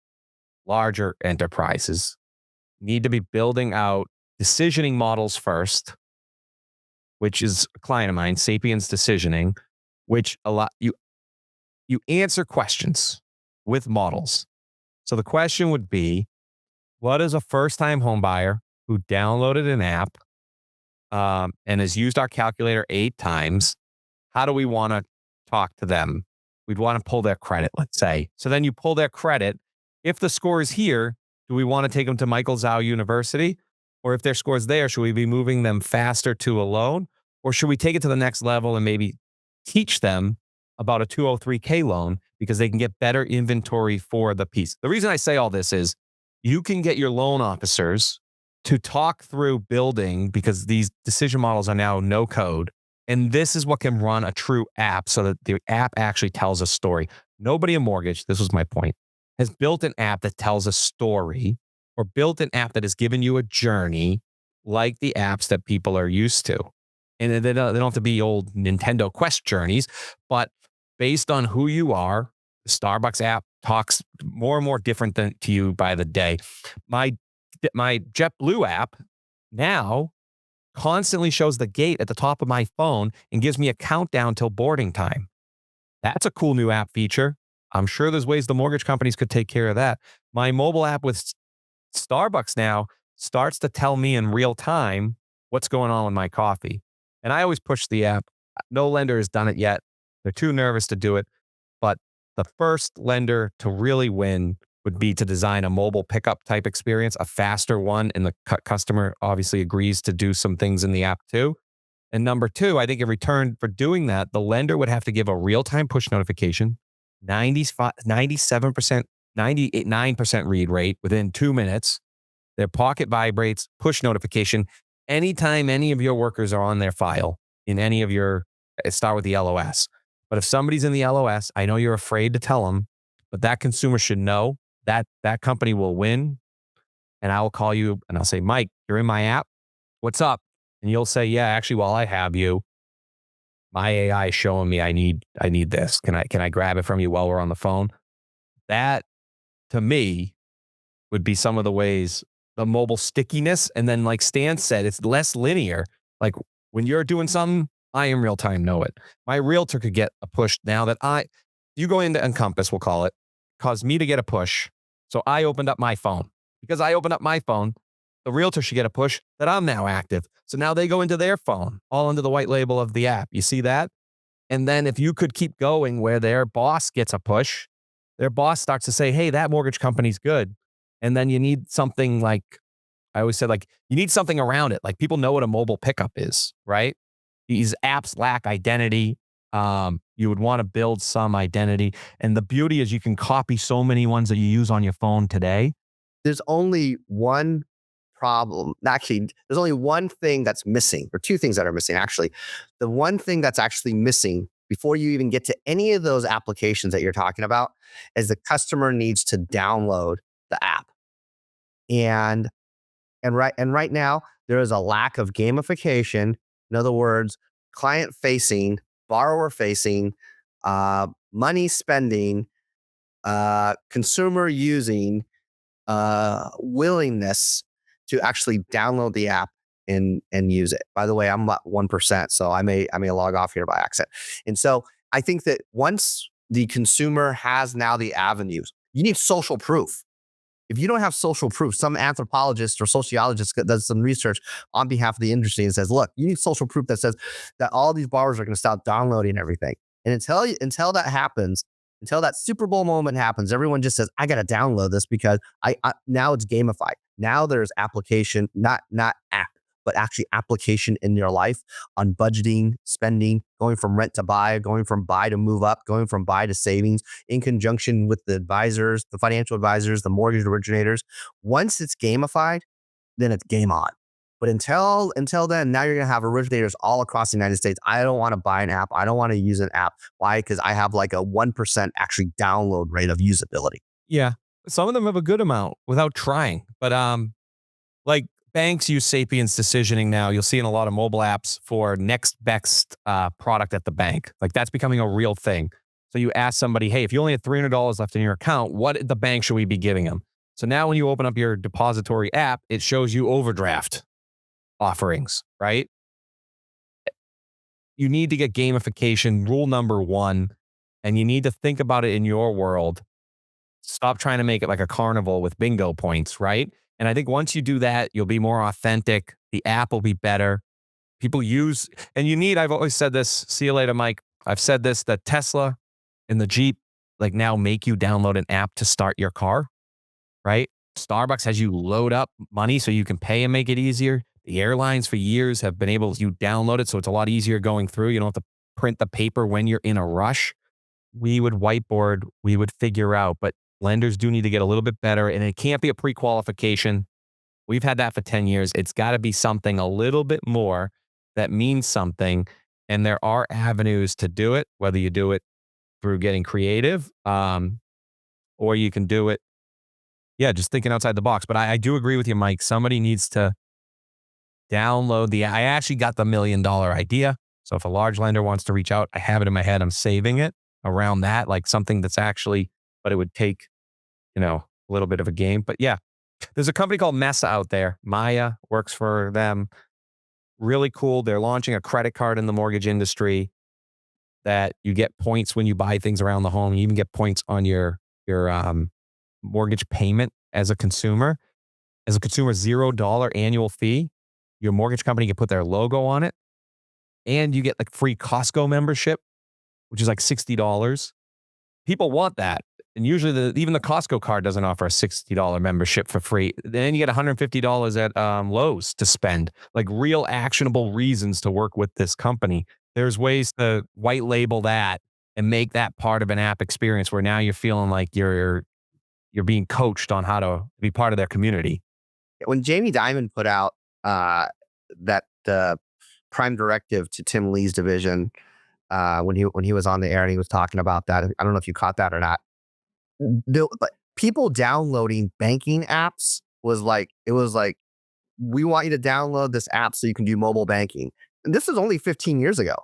larger enterprises need to be building out decisioning models first, which is a client of mine, Sapiens Decisioning, which you answer questions with models. So the question would be, what is a first-time home buyer who downloaded an app and has used our calculator 8 times? How do we want to talk to them? We'd want to pull their credit, let's say. So then you pull their credit. If the score is here, do we want to take them to Michael Zau University? Or if their score is there, should we be moving them faster to a loan? Or should we take it to the next level and maybe teach them about a 203K loan because they can get better inventory for the piece? The reason I say all this is you can get your loan officers to talk through building because these decision models are now no code. And this is what can run a true app so that the app actually tells a story. Nobody in mortgage, this was my point, has built an app that tells a story or built an app that has given you a journey like the apps that people are used to. And they don't have to be old Nintendo Quest journeys, but based on who you are, the Starbucks app talks more and more different than to you by the day. My JetBlue app now constantly shows the gate at the top of my phone and gives me a countdown till boarding time. That's a cool new app feature. I'm sure there's ways the mortgage companies could take care of that. My mobile app with Starbucks now starts to tell me in real time what's going on with my coffee. And I always push the app. No lender has done it yet. They're too nervous to do it. But the first lender to really win would be to design a mobile pickup type experience, a faster one. And the customer obviously agrees to do some things in the app too. And number two, I think in return for doing that, the lender would have to give a real time push notification, 95, 97%, 99% read rate within 2 minutes. Their pocket vibrates, push notification. Anytime any of your workers are on their file in any of your, start with the LOS. But if somebody's in the LOS, I know you're afraid to tell them, but that consumer should know that that company will win. And I will call you and I'll say, Mike, you're in my app. What's up? And you'll say, yeah, actually, while I have you, my AI is showing me I need this. Can I grab it from you while we're on the phone? That to me would be some of the ways the mobile stickiness. And then like Stan said, it's less linear. Like when you're doing something, I in real time know it. My realtor could get a push now that you go into Encompass, we'll call it, caused me to get a push. So I opened up my phone. Because I opened up my phone, the realtor should get a push that I'm now active. So now they go into their phone, all under the white label of the app. You see that? And then if you could keep going where their boss gets a push, their boss starts to say, hey, that mortgage company's good. And then you need something like, I always said, like, you need something around it. Like people know what a mobile pickup is, right? These apps lack identity. You would want to build some identity. And the beauty is you can copy so many ones that you use on your phone today. There's only one problem. Actually, there's only one thing that's missing, or two things that are missing, actually. The one thing that's actually missing before you even get to any of those applications that you're talking about is the customer needs to download the app. And right now, there is a lack of gamification. In other words, client facing, borrower facing, money spending, consumer using, willingness to actually download the app and use it. By the way, I'm about 1%, so I may log off here by accident. And so I think that once the consumer has now the avenues, you need social proof. If you don't have social proof, some anthropologist or sociologist does some research on behalf of the industry and says, look, you need social proof that says that all these borrowers are going to stop downloading everything. And until that happens, until that Super Bowl moment happens, everyone just says, I got to download this because I now it's gamified. Now there's application, not app, but actually application in your life on budgeting, spending, going from rent to buy, going from buy to move up, going from buy to savings, in conjunction with the advisors, the financial advisors, the mortgage originators. Once it's gamified, then it's game on. But until then, now you're gonna have originators all across the United States. I don't want to buy an app. I don't want to use an app. Why? Because I have like a 1% actually download rate of usability. Yeah. Some of them have a good amount without trying. But like banks use Sapiens decisioning now. You'll see in a lot of mobile apps for next best product at the bank. Like that's becoming a real thing. So you ask somebody, hey, if you only had $300 left in your account, what the bank should we be giving them? So now when you open up your depository app, it shows you overdraft offerings, right? You need to get gamification, rule number one, and you need to think about it in your world. Stop trying to make it like a carnival with bingo points, right? And I think once you do that, you'll be more authentic. The app will be better. People use, and you need, I've always said this, see you later, Mike. I've said this, that Tesla and the Jeep like now make you download an app to start your car, right? Starbucks has you load up money so you can pay and make it easier. The airlines for years have been able to you download it so it's a lot easier going through. You don't have to print the paper when you're in a rush. We would whiteboard, we would figure out, but lenders do need to get a little bit better and it can't be a pre-qualification. We've had that for 10 years. It's got to be something a little bit more that means something. And there are avenues to do it, whether you do it through getting creative, or you can do it, yeah, just thinking outside the box. But I do agree with you, Mike. Somebody needs to download I actually got the $1 million idea. So if a large lender wants to reach out, I have it in my head. I'm saving it around that, like something that's actually, but it would take, a little bit of a game. But yeah, there's a company called Mesa out there. Maya works for them. Really cool. They're launching a credit card in the mortgage industry that you get points when you buy things around the home. You even get points on your mortgage payment as a consumer. As a consumer, $0 annual fee. Your mortgage company can put their logo on it, and you get like free Costco membership, which is like $60. People want that. And usually even the Costco card doesn't offer a $60 membership for free. Then you get $150 at Lowe's to spend, like real actionable reasons to work with this company. There's ways to white label that and make that part of an app experience where now you're feeling like you're being coached on how to be part of their community. When Jamie Dimon put out that prime directive to Tim Lee's division, when he was on the air and he was talking about that, I don't know if you caught that or not. But people downloading banking apps it was like, we want you to download this app so you can do mobile banking. And this is only 15 years ago.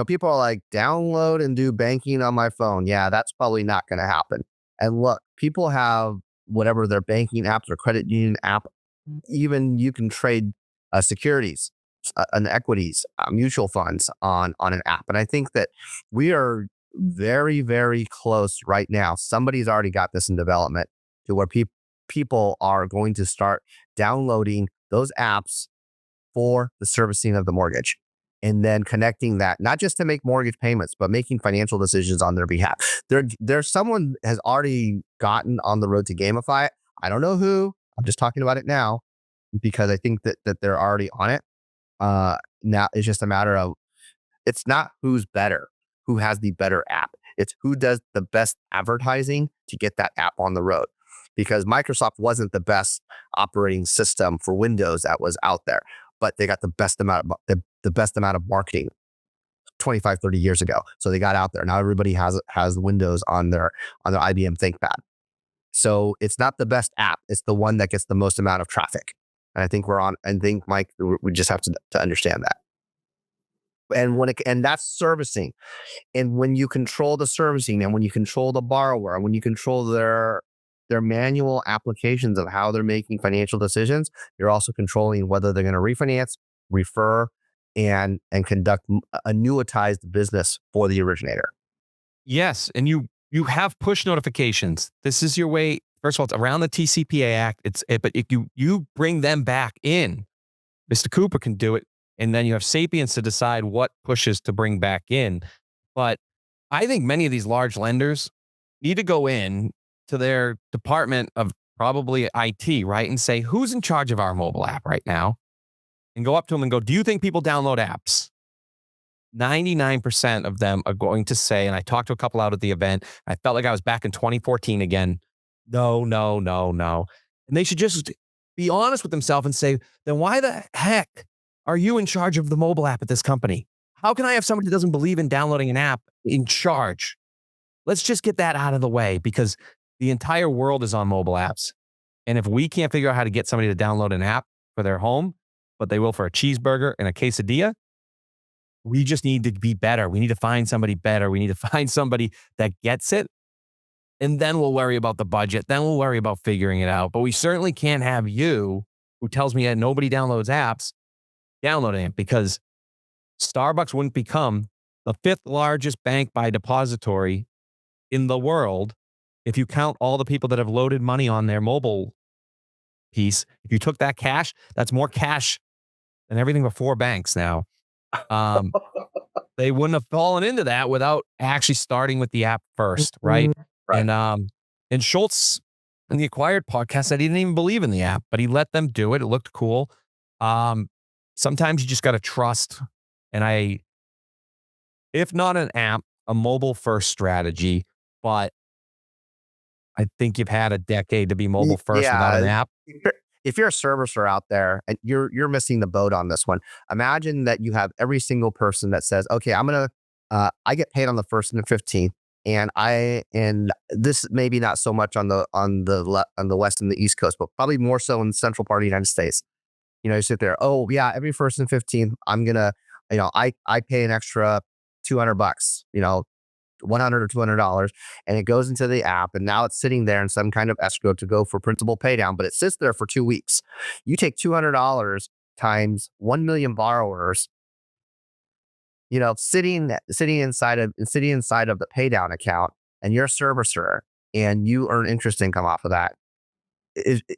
People are like, download and do banking on my phone. Yeah, that's probably not going to happen. And look, people have whatever their banking apps or credit union app. Even you can trade securities and equities, mutual funds on an app. And I think that we are very, very close right now. Somebody's already got this in development to where people are going to start downloading those apps for the servicing of the mortgage and then connecting that not just to make mortgage payments, but making financial decisions on their behalf. There's someone has already gotten on the road to gamify it. I don't know who. I'm just talking about it now because I think that they're already on it. Now it's just a matter of, it's not who's better. who has the better app. It's who does the best advertising to get that app on the road. Because Microsoft wasn't the best operating system for Windows that was out there, but they got the best amount of the best amount of marketing 25, 30 years ago. So they got out there. Now everybody has Windows on their IBM ThinkPad. So it's not the best app. It's the one that gets the most amount of traffic. And I think Mike, we just have to understand that. And that's servicing. And when you control the servicing and when you control the borrower and when you control their manual applications of how they're making financial decisions, you're also controlling whether they're going to refinance, refer, and conduct annuitized business for the originator. Yes, and you have push notifications. This is your way. First of all, it's around the TCPA Act. But if you bring them back in, Mr. Cooper can do it, and then you have Sapiens to decide what pushes to bring back in. But I think many of these large lenders need to go in to their department of probably IT, right, and say, who's in charge of our mobile app right now? And go up to them and go, do you think people download apps? 99% of them are going to say, and I talked to a couple out at the event, I felt like I was back in 2014 again. No, no, no, no. And they should just be honest with themselves and say, then why the heck are you in charge of the mobile app at this company? How can I have somebody that doesn't believe in downloading an app in charge? Let's just get that out of the way because the entire world is on mobile apps. And if we can't figure out how to get somebody to download an app for their home, but they will for a cheeseburger and a quesadilla, we just need to be better. We need to find somebody better. We need to find somebody that gets it. And then we'll worry about the budget. Then we'll worry about figuring it out. But we certainly can't have you, who tells me that nobody downloads apps, downloading it because Starbucks wouldn't become the fifth largest bank by depository in the world if you count all the people that have loaded money on their mobile piece. If you took that cash, that's more cash than everything before banks now. They wouldn't have fallen into that without actually starting with the app first, right? Right. And Schultz in the Acquired podcast said he didn't even believe in the app, but he let them do it. It looked cool. Sometimes you just got to trust. And if not an app, a mobile first strategy, but I think you've had a decade to be mobile first without an Yeah. app. If you're a servicer out there and you're missing the boat on this one, imagine that you have every single person that says, "Okay, I get paid on the 1st and the 15th, and this maybe not so much on the west and the east coast, but probably more so in the central part of the United States." You sit there, "Oh yeah, every 1st and 15th, I'm gonna, I pay an extra $200, $100 or $200, and it goes into the app, and now it's sitting there in some kind of escrow to go for principal pay down, but it sits there for 2 weeks. You take $200 times 1 million borrowers, sitting inside of the pay down account, and you're a servicer, and you earn interest income off of that.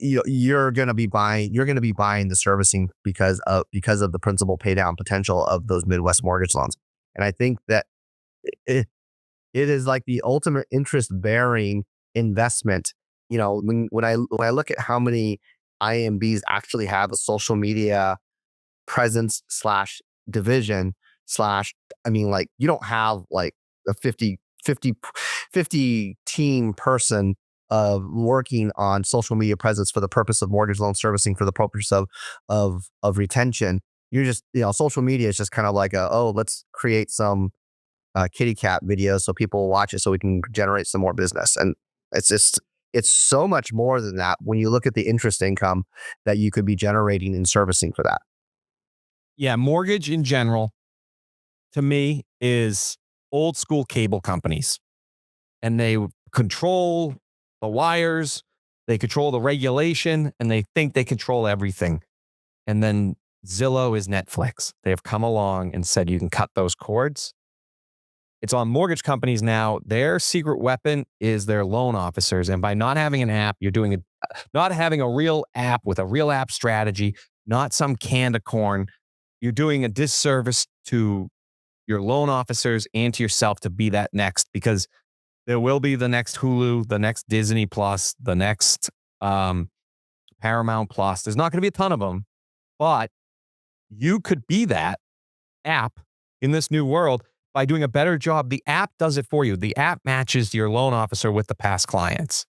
You're going to be buying the servicing because of the principal pay down potential of those Midwest mortgage loans. And I think that it is like the ultimate interest bearing investment. When I look at how many IMBs actually have a social media presence slash division slash, I mean, like, you don't have like a 50 team person of working on social media presence for the purpose of mortgage loan servicing, for the purpose of retention. You're just, social media is just kind of like let's create some kitty cat videos so people will watch it so we can generate some more business. And it's so much more than that when you look at the interest income that you could be generating in servicing for that. Yeah, mortgage in general, to me, is old school cable companies. And they control the wires, they control the regulation, and they think they control everything. And then Zillow is Netflix. They have come along and said you can cut those cords. It's on mortgage companies now. Their secret weapon is their loan officers. And by not having an app, not having a real app with a real app strategy, not some can of corn, you're doing a disservice to your loan officers and to yourself to be that next, because there will be the next Hulu, the next Disney Plus, the next Paramount Plus. There's not going to be a ton of them, but you could be that app in this new world by doing a better job, the app does it for you. The app matches your loan officer with the past clients.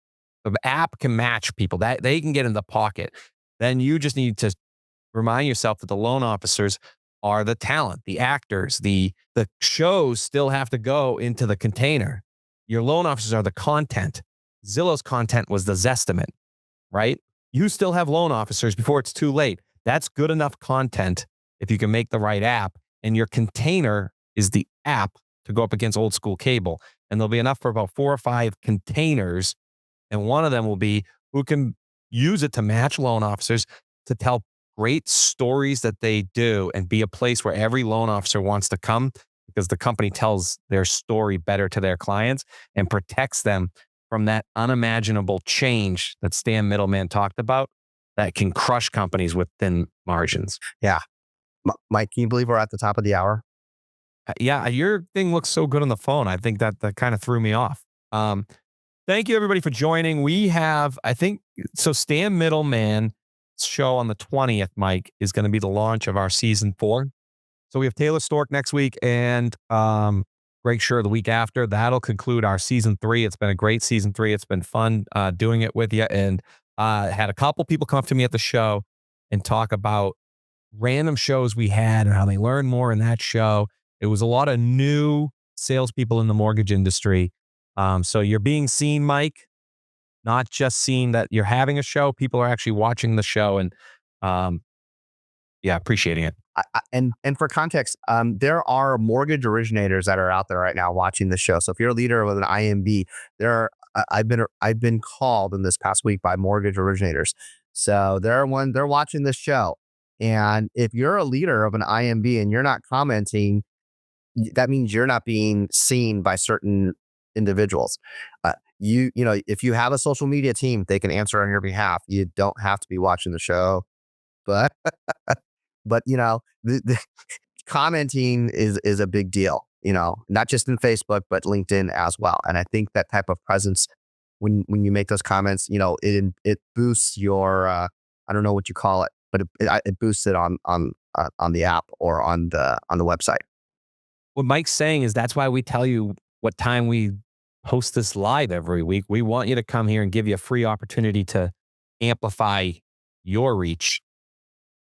So the app can match people that they can get in the pocket. Then you just need to remind yourself that the loan officers are the talent, the actors, the shows still have to go into the container. Your loan officers are the content. Zillow's content was the Zestimate, right? You still have loan officers before it's too late. That's good enough content if you can make the right app. And your container is the app to go up against old school cable. And there'll be enough for about 4 or 5 containers. And one of them will be who can use it to match loan officers to tell great stories that they do and be a place where every loan officer wants to come because the company tells their story better to their clients and protects them from that unimaginable change that Stan Middleman talked about that can crush companies with thin margins. Yeah. Mike, can you believe we're at the top of the hour? Yeah, your thing looks so good on the phone. I think that kind of threw me off. Thank you everybody for joining. We have, I think, so Stan Middleman's show on the 20th, Mike, is going to be the launch of our season 4. So we have Taylor Stork next week and Greg Sure the week after. That'll conclude our season 3. It's been a great season 3. It's been fun doing it with you. And had a couple people come up to me at the show and talk about random shows we had and how they learned more in that show. It was a lot of new salespeople in the mortgage industry. So you're being seen, Mike, not just seeing that you're having a show. People are actually watching the show and appreciating it. And for context, there are mortgage originators that are out there right now watching the show. So if you're a leader with an IMB, I've been called in this past week by mortgage originators. So they're watching this show. And if you're a leader of an IMB and you're not commenting, that means you're not being seen by certain individuals. If you have a social media team, they can answer on your behalf. You don't have to be watching the show, but the commenting is a big deal. Not just in Facebook but LinkedIn as well. And I think that type of presence, when you make those comments, it boosts your I don't know what you call it, but it boosts it on the app or on the website. What Mike's saying is that's why we tell you what time we post this live every week. We want you to come here and give you a free opportunity to amplify your reach.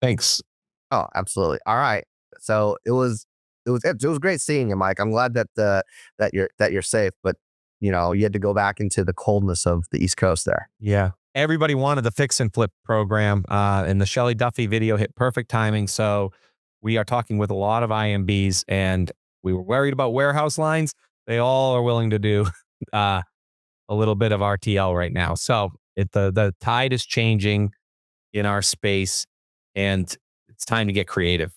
Thanks. Oh, absolutely. All right. So it was great seeing you, Mike. I'm glad that you're safe, but you had to go back into the coldness of the East Coast there. Yeah. Everybody wanted the fix and flip program, and the Shelley Duffy video hit perfect timing. So we are talking with a lot of IMBs, and we were worried about warehouse lines. They all are willing to do a little bit of RTL right now. So the tide is changing in our space, and it's time to get creative.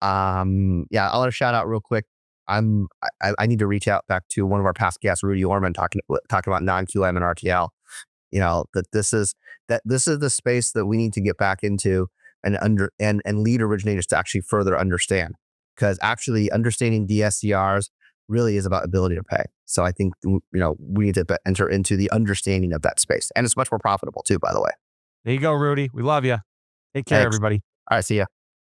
Yeah, I'll let a shout out real quick. I need to reach out back to one of our past guests, Rudy Orman, talking about non-QM and RTL. That this is the space that we need to get back into and lead originators to actually further understand, because actually understanding DSCRs really is about ability to pay. So I think we need to enter into the understanding of that space, and it's much more profitable too, by the way. There you go, Rudy. We love you. Take care, Thanks. everybody. All right, see ya.